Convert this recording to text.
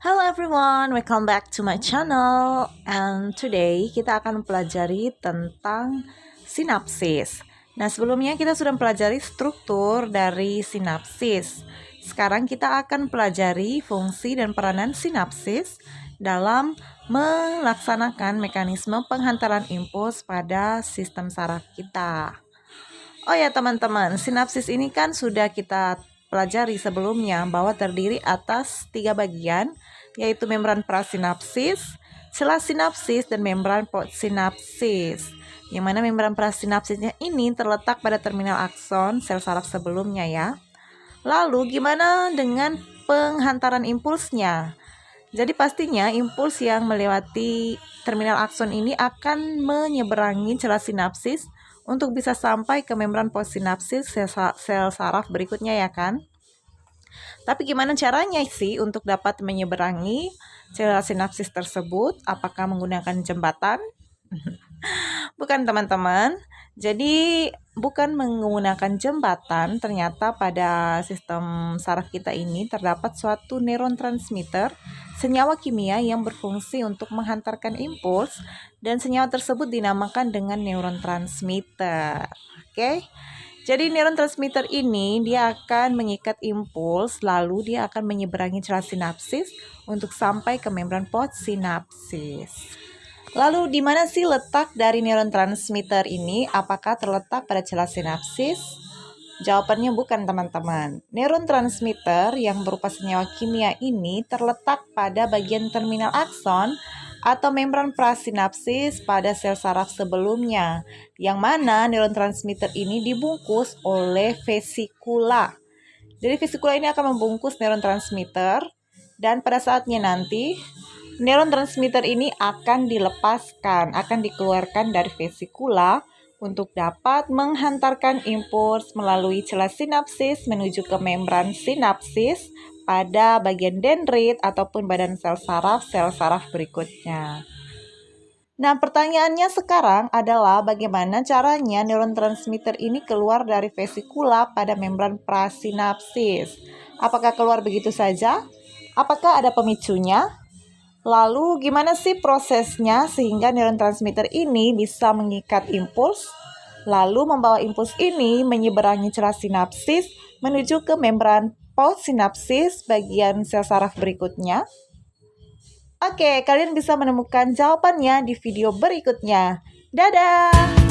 Hello everyone, welcome back to my channel. And today kita akan pelajari tentang sinapsis. Nah, sebelumnya kita sudah pelajari struktur dari sinapsis. Sekarang kita akan pelajari fungsi dan peranan sinapsis dalam melaksanakan mekanisme penghantaran impuls pada sistem saraf kita. Oh ya teman-teman, sinapsis ini kan sudah kita pelajari sebelumnya bahwa terdiri atas 3 bagian, yaitu membran prasinapsis, sela sinapsis, dan membran postsinapsis. Yang mana membran prasinapsisnya ini terletak pada terminal akson sel saraf sebelumnya ya. Lalu gimana dengan penghantaran impulsnya? Jadi pastinya impuls yang melewati terminal akson ini akan menyeberangi celah sinapsis untuk bisa sampai ke membran postsinapsis sel saraf berikutnya ya kan. Tapi gimana caranya sih untuk dapat menyeberangi celah sinapsis tersebut? Apakah menggunakan jembatan? Bukan teman-teman. Jadi bukan menggunakan jembatan, ternyata pada sistem saraf kita ini terdapat suatu neurotransmitter, senyawa kimia yang berfungsi untuk menghantarkan impuls, dan senyawa tersebut dinamakan dengan neurotransmitter. Oke. Jadi neurotransmitter ini dia akan mengikat impuls, lalu dia akan menyeberangi celah sinapsis untuk sampai ke membran postsinapsis. Lalu di mana sih letak dari neurotransmitter ini? Apakah terletak pada celah sinapsis? Jawabannya bukan teman-teman. Neurotransmitter yang berupa senyawa kimia ini terletak pada bagian terminal akson atau membran prasinapsis pada sel saraf sebelumnya, yang mana neurotransmitter ini dibungkus oleh vesikula. Jadi vesikula ini akan membungkus neurotransmitter, dan pada saatnya nanti neurotransmitter ini akan dilepaskan, akan dikeluarkan dari vesikula untuk dapat menghantarkan impuls melalui celah sinapsis menuju ke membran sinapsis pada bagian dendrit ataupun badan sel saraf berikutnya. Nah, pertanyaannya sekarang adalah bagaimana caranya neurotransmitter ini keluar dari vesikula pada membran prasinapsis? Apakah keluar begitu saja? Apakah ada pemicunya? Lalu gimana sih prosesnya sehingga neurotransmitter ini bisa mengikat impuls, lalu membawa impuls ini menyeberangi celah sinapsis menuju ke membran postsinapsis bagian sel saraf berikutnya? Oke, kalian bisa menemukan jawabannya di video berikutnya. Dadah!